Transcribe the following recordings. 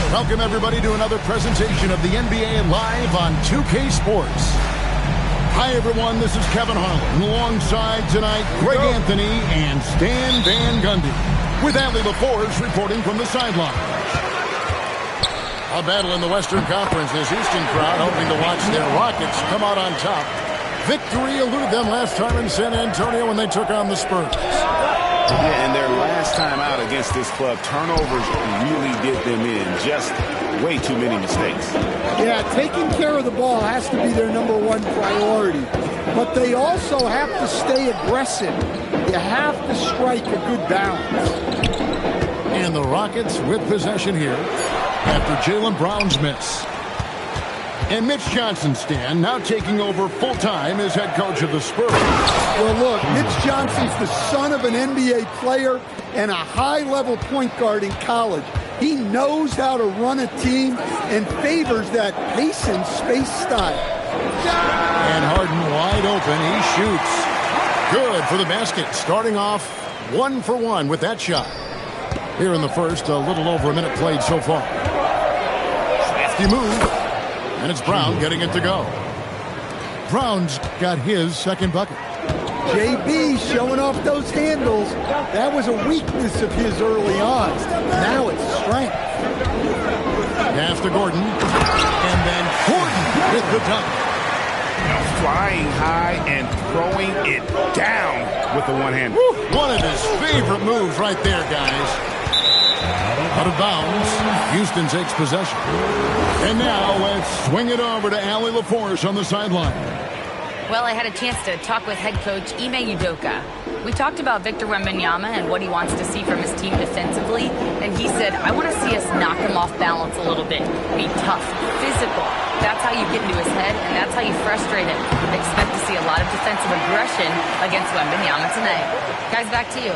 Welcome, everybody, to another presentation of the NBA Live on 2K Sports. Hi, everyone. This is Kevin Harlan. Alongside tonight, Greg Anthony and Stan Van Gundy. With Allie LaForge reporting from the sideline. A battle in the Western Conference. This Houston crowd hoping to watch their Rockets come out on top. Victory eluded them last time in San Antonio when they took on the Spurs. Yeah, and their last time out against this club, turnovers really did them in. Just way too many mistakes. Yeah, taking care of the ball has to be their #1 priority. But they also have to stay aggressive. You have to strike a good balance. And the Rockets with possession here after Jaylen Brown's miss. And Mitch Johnson, Stan, now taking over full-time as head coach of the Spurs. Well, look, Mitch Johnson's the son of an NBA player and a high-level point guard in college. He knows how to run a team and favors that pace and space style. And Harden wide open. He shoots. Good for the basket. Starting off 1 for 1 with that shot. Here in the first, a little over a minute played so far. Crafty move. And it's Brown getting it to go. Brown's got his second bucket. JB showing off those handles. That was a weakness of his early on. Now it's strength. Pass to Gordon. And then Gordon with the dunk. Flying high and throwing it down with the one-hand. One of his favorite moves right there, guys. Out of bounds. Houston takes possession. And now let's swing it over to Allie LaForge on the sideline. Well, I had a chance to talk with head coach Ime Udoka. We talked about Victor Wembanyama and what he wants to see from his team defensively. And he said, I want to see us knock him off balance a little bit. Be tough, physical. That's how you get into his head, and that's how you frustrate him. Expect to see a lot of defensive aggression against Wembanyama tonight. Guys, back to you.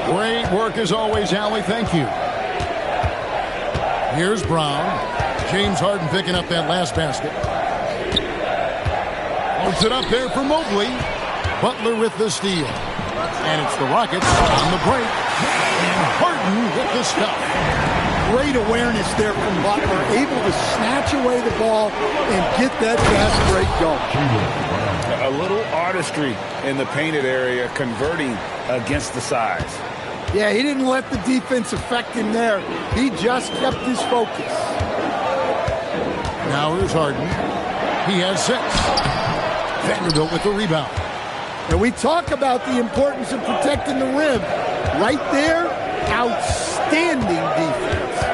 Great work as always, Allie. Thank you. Here's Brown. James Harden picking up that last basket. Holds it up there for Mobley. Butler with the steal. And it's the Rockets on the break. And Harden with the stuff. Great awareness there from Butler. Able to snatch away the ball and get that fast break going. A little artistry in the painted area, converting against the size. Yeah, he didn't let the defense affect him there. He just kept his focus. Now here's Harden. He has 6. Vanderbilt with the rebound. And we talk about the importance of protecting the rim. Right there, outstanding defense.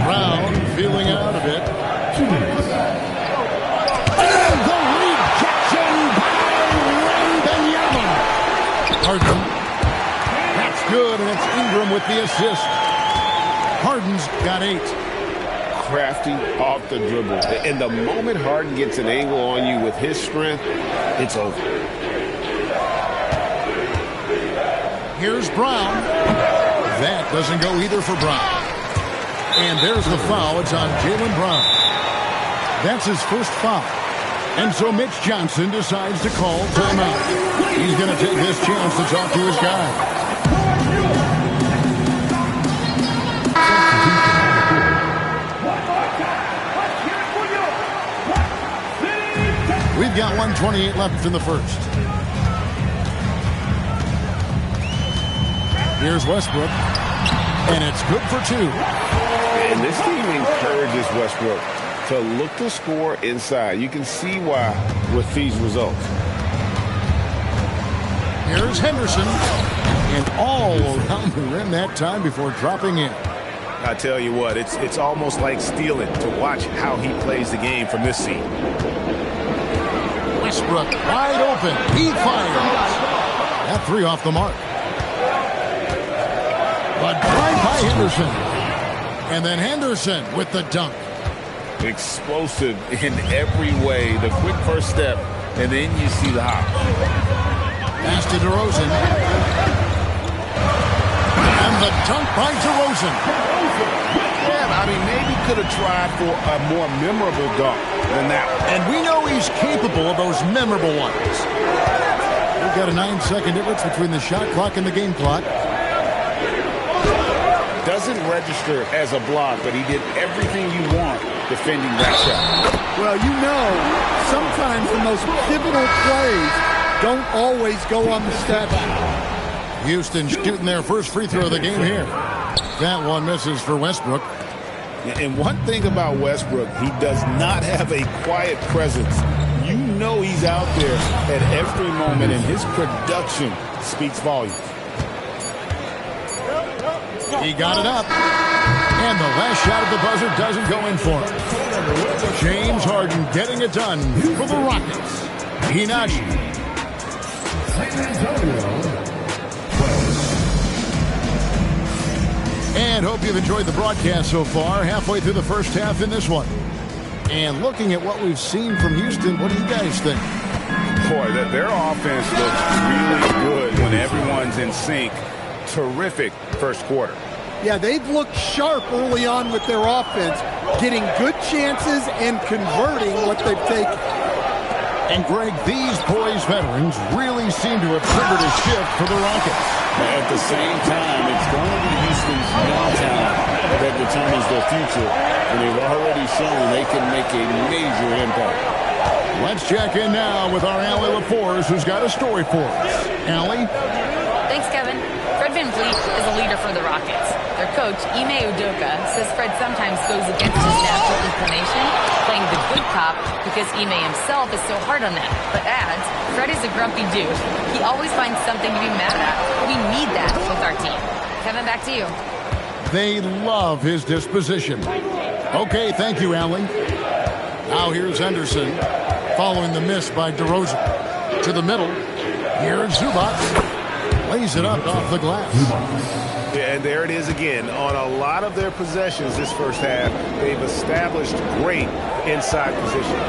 Brown feeling out of it. Harden. That's good, and it's Ingram with the assist. Harden's got 8. Crafty off the dribble. And the moment Harden gets an angle on you with his strength, it's over. Here's Brown. That doesn't go either for Brown. And there's the foul. It's on Jaylen Brown. That's his first foul. And so Mitch Johnson decides to call timeout. He's going to take this chance to talk to his guy. We've got 1:28 left in the first. Here's Westbrook. And it's good for 2. And this team encourages Westbrook to look to score inside. You can see why with these results. Here's Henderson. And all around the rim that time before dropping in. I tell you what, it's almost like stealing to watch how he plays the game from this seat. Westbrook wide open. He fires. That 3 off the mark. But drive by Henderson. And then Henderson with the dunk. Explosive in every way. The quick first step, and then you see the hop. Pass to DeRozan. And the dunk by DeRozan. Yeah, I mean, maybe could have tried for a more memorable dunk than that one. And we know he's capable of those memorable ones. We've got a 9-second difference between the shot clock and the game clock. Doesn't register as a block, but he did everything you want defending that shot. Well, you know, sometimes the most pivotal plays don't always go on the stat sheet. Houston shooting their first free throw of the game here. That one misses for Westbrook. And one thing about Westbrook, he does not have a quiet presence. You know he's out there at every moment, and his production speaks volumes. He got it up. And the last shot at the buzzer doesn't go in for him. James Harden getting it done for the Rockets. Hinashi. And hope you've enjoyed the broadcast so far. Halfway through the first half in this one. And looking at what we've seen from Houston, what do you guys think? Boy, their offense looks really good when everyone's in sync. Terrific first quarter. Yeah, they've looked sharp early on with their offense, getting good chances and converting what they've taken. And, Greg, these poised veterans really seem to have triggered a shift for the Rockets. At the same time, it's going to be Houston's young talent that determines their future, and they've already shown they can make a major impact. Let's check in now with our Allie LaForce, who's got a story for us. Allie? Thanks, Kevin. Fred VanVleet is a leader for the Rockets. Their coach, Ime Udoka, says Fred sometimes goes against his natural inclination, playing the good cop because Ime himself is so hard on them, but adds, Fred is a grumpy dude. He always finds something to be mad at. We need that with our team. Kevin, back to you. They love his disposition. Okay, thank you, Allie. Now here's Henderson, following the miss by DeRozan. To the middle, here's Zubac. Lays it up off the glass. Yeah, and there it is again. On a lot of their possessions this first half, they've established great inside position.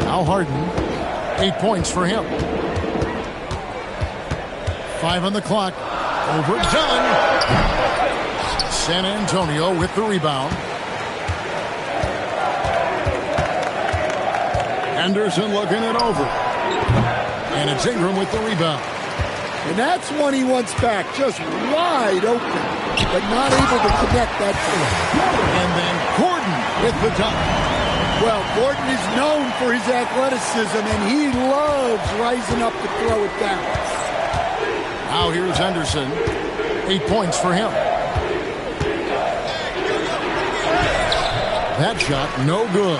Al Harden, 8 points for him. 5 on the clock. Overdone. San Antonio with the rebound. Henderson looking it over. And it's Ingram with the rebound. And that's one he wants back, just wide open, but not able to connect that time. And then Gordon with the dunk. Well, Gordon is known for his athleticism, and he loves rising up to throw it down. Now here's Henderson. 8 points for him. That shot, no good.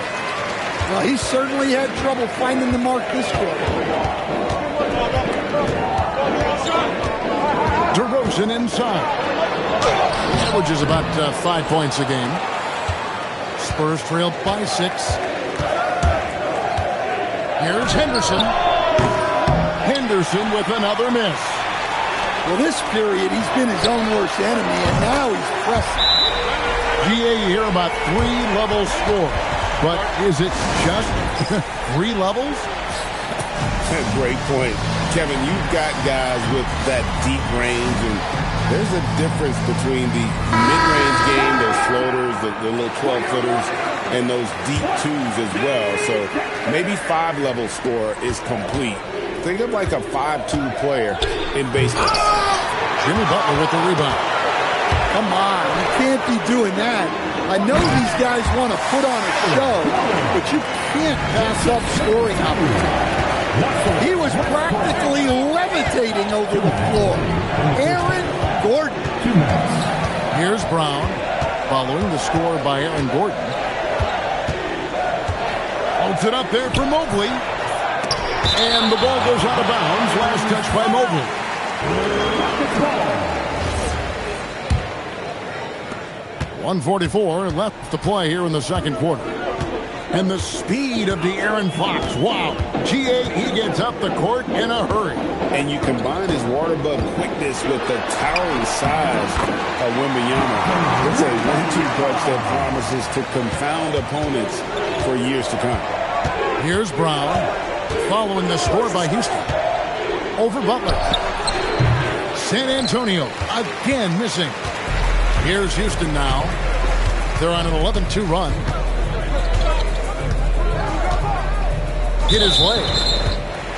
Well, he certainly had trouble finding the mark this quarter. DeRozan inside. Averages about 5 points a game. Spurs trailed by 6. Here's Henderson. Henderson with another miss. Well, this period, he's been his own worst enemy, and now he's pressing. GA, you hear about 3-level score. But is it just 3 levels? Great point. Kevin, you've got guys with that deep range, and there's a difference between the mid-range game, those floaters, the little 12-footers, and those deep twos as well. So maybe 5-level score is complete. Think of like a 5-2 player in baseball. Jimmy Butler with the rebound. Come on, you can't be doing that. I know these guys want to put on a show, but you can't pass up scoring opportunity. He was practically levitating over the floor. Aaron Gordon. Here's Brown, following the score by Aaron Gordon. Holds it up there for Mobley. And the ball goes out of bounds. Last touch by Mobley. 1:44 left to play here in the second quarter. And the speed of De'Aaron Fox. Wow. GA, he gets up the court in a hurry. And you combine his water bug quickness with the towering size of Wembanyama. It's a 1-2 punch that promises to confound opponents for years to come. Here's Brown, following the score by Houston. Over Butler. San Antonio again missing. Here's Houston now. They're on an 11-2 run. Hit his leg.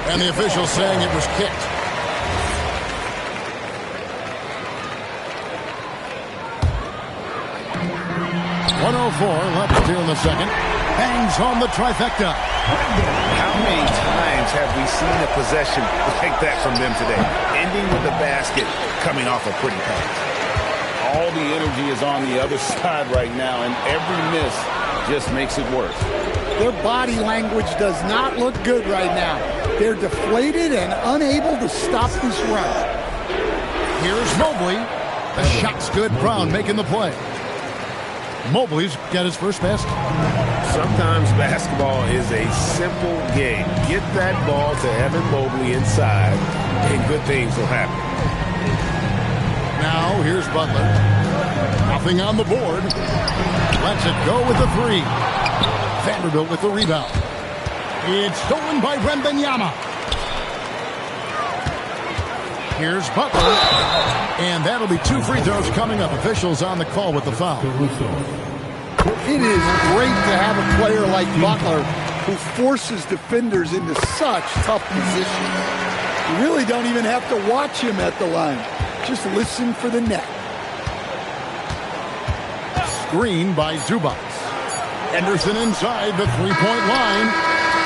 And the official saying it was kicked. 1:04 left here in the second. Bangs on the trifecta. How many times have we seen a possession like that from them today? Ending with the basket, coming off a pretty pass. All the energy is on the other side right now, and every miss just makes it worse. Their body language does not look good right now. They're deflated and unable to stop this run. Here's Mobley. The shot's good. Brown making the play. Mobley's got his first basket. Sometimes basketball is a simple game. Get that ball to Evan Mobley inside, and good things will happen. Now here's Butler. Nothing on the board. Lets it go with the three. Vanderbilt with the rebound. It's stolen by Wembanyama. Here's Butler. And that'll be 2 free throws coming up. Officials on the call with the foul. It is great to have a player like Butler who forces defenders into such tough positions. You really don't even have to watch him at the line. Just listen for the net. Screen by Zubac. Henderson inside the three-point line.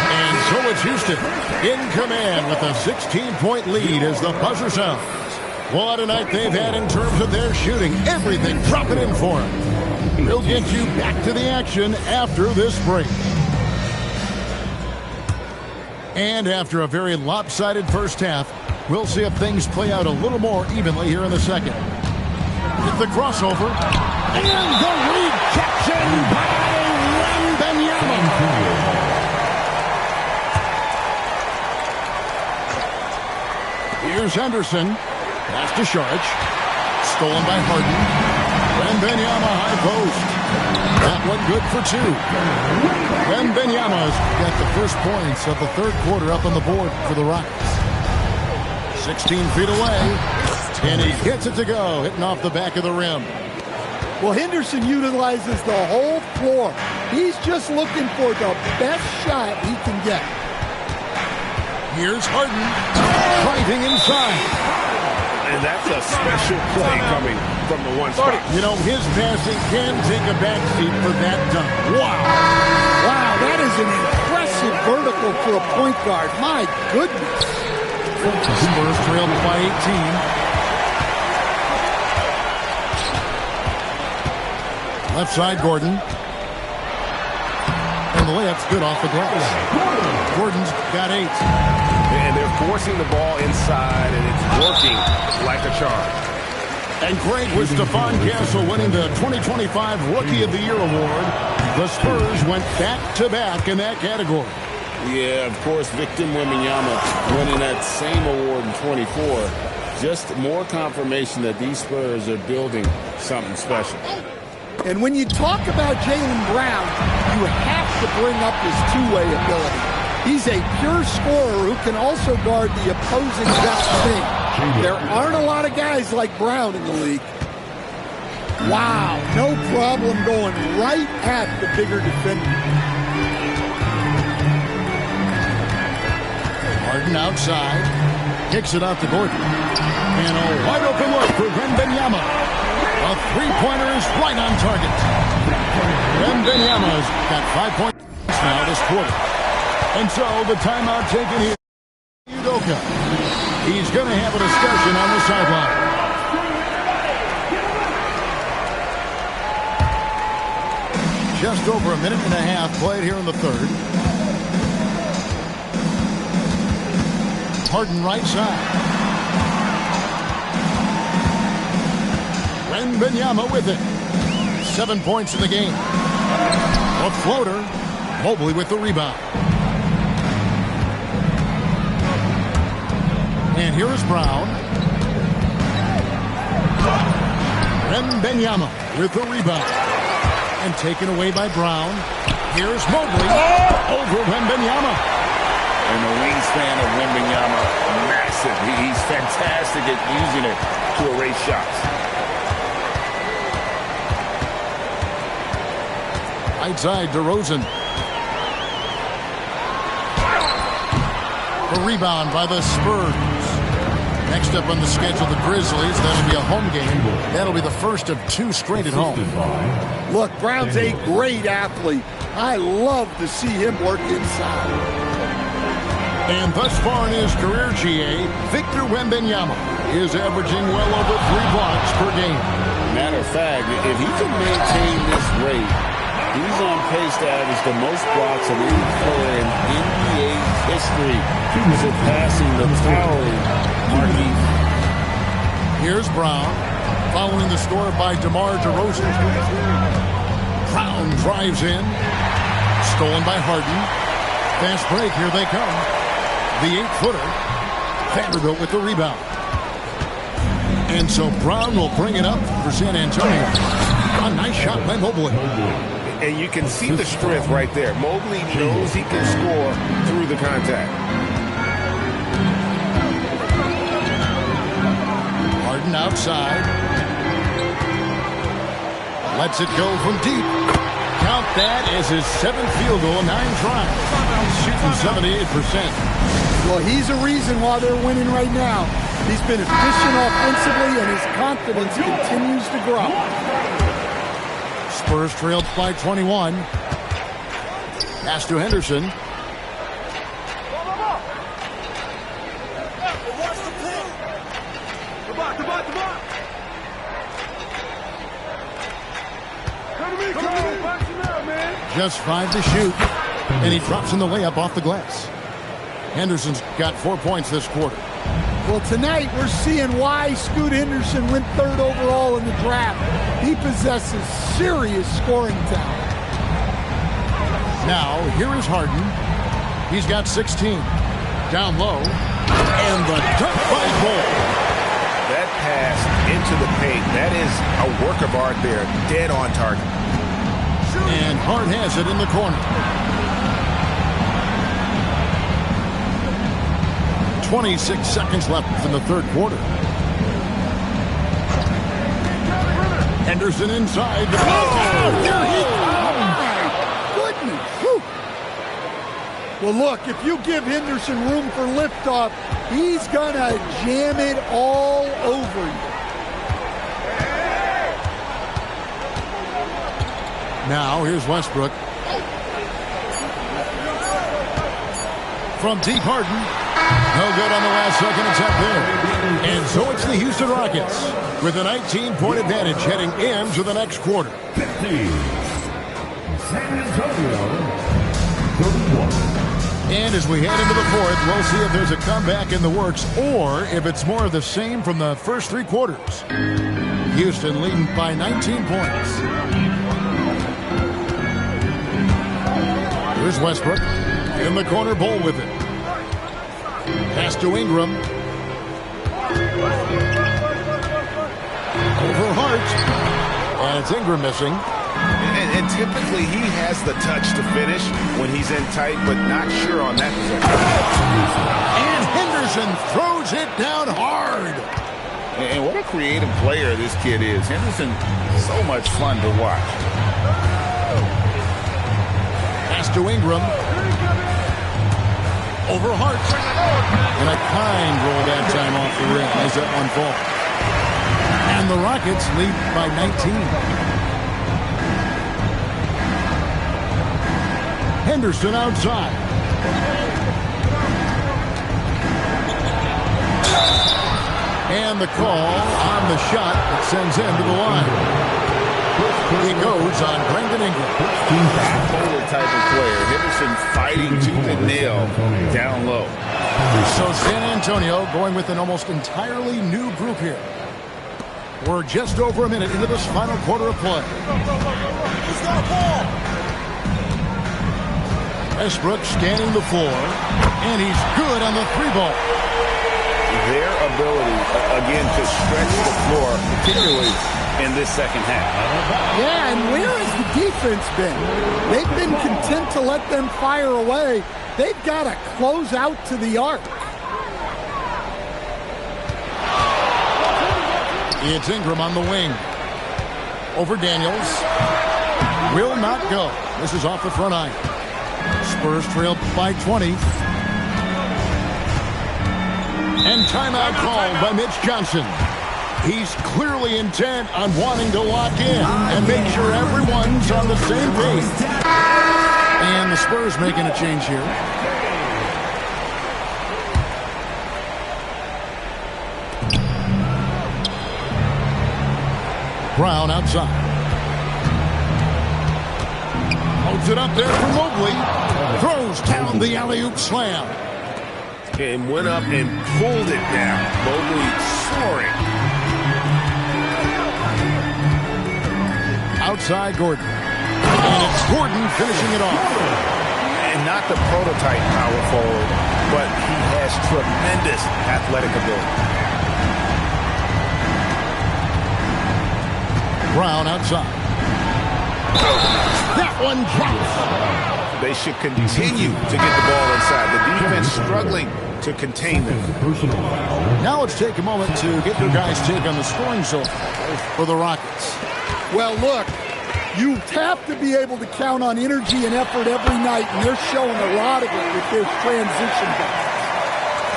And so it's Houston in command with a 16-point lead as the buzzer sounds. What a night they've had in terms of their shooting. Everything dropping in for them. We'll get you back to the action after this break. And after a very lopsided first half, we'll see if things play out a little more evenly here in the second. With the crossover. And the rejection by Wembanyama. Here's Henderson. Pass to Saric. Stolen by Harden. Wembanyama high post. That one good for 2. Wembanyama's got the first points of the third quarter up on the board for the Rockets. 16 feet away. And he gets it to go, hitting off the back of the rim. Well, Henderson utilizes the whole floor. He's just looking for the best shot he can get. Here's Harden. Driving inside. And that's a special play coming from the one spot. You know, his passing can take a backseat for that dunk. Wow. Wow, that is an impressive vertical for a point guard. My goodness. Spurs trailed by 18. Left side, Gordon. And the layup's good off the glass. Gordon's got 8. And they're forcing the ball inside, and it's working like a charm. And great was Stephon Castle winning the 2025 Rookie of the Year award. The Spurs went back-to-back in that category. Yeah, of course, Victor Wembanyama winning that same award in 24. Just more confirmation that these Spurs are building something special. And when you talk about Jaylen Brown, you have to bring up his two-way ability. He's a pure scorer who can also guard the opposing best team. There aren't a lot of guys like Brown in the league. Wow, no problem going right at the bigger defender. Harden outside. Kicks it out to Gordon. And a wide open look for Wembanyama. A three-pointer is right on target. Wembanyama's got 5 points now this quarter. And so the timeout taken here. Udoka. He's going to have a discussion on the sideline. Just over a minute and a half played here in the third. Harden right side. Wembanyama with it. 7 points in the game. A floater. Mobley with the rebound. And here is Brown. Wembanyama with the rebound. And taken away by Brown. Here's Mobley over Wembanyama. And the wingspan of Wembanyama, massive. He's fantastic at using it to erase shots. Right side, DeRozan. The rebound by the Spurs. Next up on the schedule, the Grizzlies. That'll be a home game. That'll be the first of 2 straight at home. Look, Brown's a great athlete. I love to see him work inside. And thus far in his career, GA, Victor Wembanyama is averaging well over 3 blocks per game. Matter of fact, if he can maintain this rate, he's on pace to average the most blocks of any player in NBA history, surpassing the towering Marquise. Here's Brown, following the score by DeMar DeRozan. Brown drives in, stolen by Harden. Fast break, here they come. The 8-footer, Vanderbilt with the rebound. And so Brown will bring it up for San Antonio. A nice shot by Mobley. And you can see the strength right there. Mobley knows he can score through the contact. Harden outside. Lets it go from deep. Count that as his 7th field goal, 9 tries. Shooting 78%. Well, he's a reason why they're winning right now. He's been efficient offensively, and his confidence continues to grow. Spurs trailed by 21. Pass to Henderson. Just 5 to shoot. And he drops in the layup off the glass. Henderson's got 4 points this quarter. Well, tonight we're seeing why Scoot Henderson went 3rd overall in the draft. He possesses serious scoring talent. Now, here is Harden. He's got 16. Down low. And the dunk by Cole. That pass into the paint, that is a work of art there. Dead on target. And Hart has it in the corner. 26 seconds left in the 3rd quarter. Henderson inside. Here he comes. Goodness. Whew. Well, look, if you give Henderson room for liftoff, he's going to jam it all over you. Now, here's Westbrook. From deep, Harden. No good on the last second attempt there. And so it's the Houston Rockets with a 19-point advantage heading into the next quarter. 50. San Antonio, 31. And as we head into the 4th, we'll see if there's a comeback in the works or if it's more of the same from the first 3 quarters. Houston leading by 19 points. Here's Westbrook. In the corner, Bol with it. Pass to Ingram. Over Hart. And it's Ingram missing. And typically he has the touch to finish when he's in tight, but not sure on that possession. And Henderson throws it down hard. And what a creative player this kid is. Henderson, so much fun to watch. Pass to Ingram. Over Hart. And a kind roll that time off the rim as that one falls. And the Rockets lead by 19. Henderson outside. And the call on the shot that sends him to the line. He goes on Brandon Ingram. Polar type of player. Henderson fighting tooth and nail down low. So San Antonio going with an almost entirely new group here. We're just over a minute into this final quarter of play. He's got a ball. Westbrook scanning the floor, and he's good on the 3-ball. Their ability, again, to stretch the floor, particularly in this second half. Yeah, and where has the defense been? They've been content to let them fire away. They've got to close out to the arc. It's Ingram on the wing. Over Daniels. Will not go. This is off the front iron. Spurs trailed by 20. And timeout called by Mitch Johnson. He's clearly intent on wanting to lock in and make sure everyone's on the same page. And the Spurs making a change here. Brown outside. Holds it up there for Mobley. Throws down the alley-oop slam. And went up and pulled it down. Mobley soaring. Outside Gordon. And it's Gordon finishing it off. And not the prototype power forward, but he has tremendous athletic ability. Brown outside. That one drops. They should continue to get the ball inside. The defense struggling to contain them. Now let's take a moment to get your guys' take on the scoring so far for the Rockets. Well, look, you have to be able to count on energy and effort every night, and they're showing a lot of it with their transition baskets.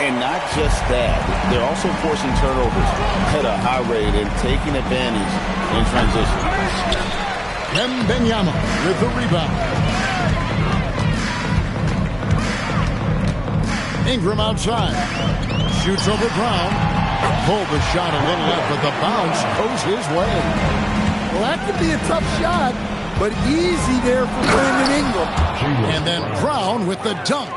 And not just that, they're also forcing turnovers at a high rate and taking advantage in transition. Wembanyama with the rebound. Ingram outside. Shoots over Brown. Pulled the shot a little left, but the bounce goes his way. Well, that could be a tough shot, but easy there for Brandon Ingram. And then Brown with the dunk.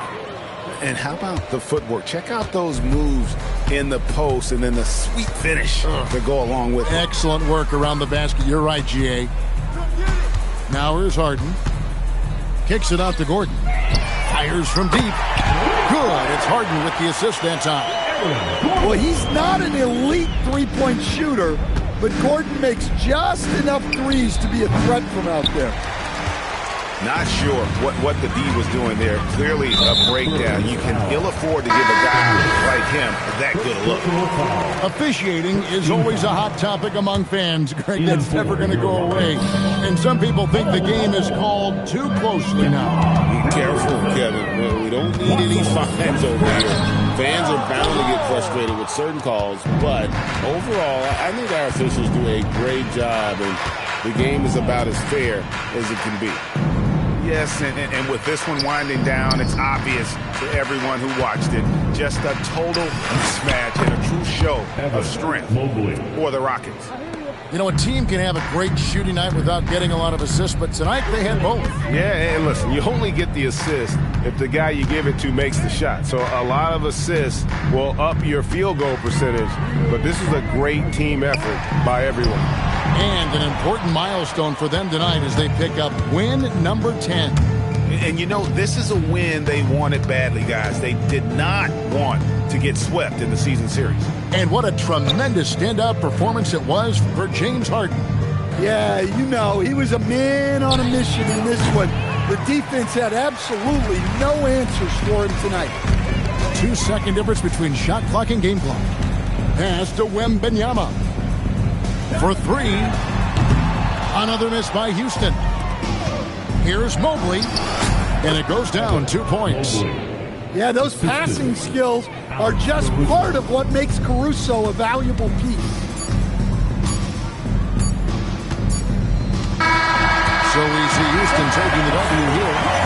And how about the footwork? Check out those moves in the post and then the sweet finish to go along with it. Excellent work around the basket. You're right, GA. Now here's Harden. Kicks it out to Gordon. Fires from deep. Good. It's Harden with the assist that time. Well, he's not an elite three-point shooter, but Gordon makes just enough threes to be a threat from out there. Not sure what the D was doing there. Clearly a breakdown. You can ill afford to give a guy like him that good look. Officiating is always a hot topic among fans, Greg. That's never going to go away. And some people think the game is called too closely now. Be careful, Kevin. We don't need any fines over here. Fans are bound to get frustrated with certain calls, but overall, I think our officials do a great job, and the game is about as fair as it can be. Yes, and with this one winding down, it's obvious to everyone who watched it. Just a total mismatch and a true show of strength for the Rockets. You know, a team can have a great shooting night without getting a lot of assists, but tonight they had both. Yeah, and listen, you only get the assist if the guy you give it to makes the shot. So a lot of assists will up your field goal percentage, but this is a great team effort by everyone. And an important milestone for them tonight as they pick up win number 10. And you know, this is a win they wanted badly, guys. They did not want to get swept in the season series. And what a tremendous standout performance it was for James Harden. Yeah, you know, he was a man on a mission in this one. The defense had absolutely no answers for him tonight. 2-second difference between shot clock and game clock. Pass to Wembanyama. For three. Another miss by Houston. Here's Mobley. And it goes down 2 points. Yeah, those passing skills are just part of what makes Caruso a valuable piece. So we see Houston taking the W here.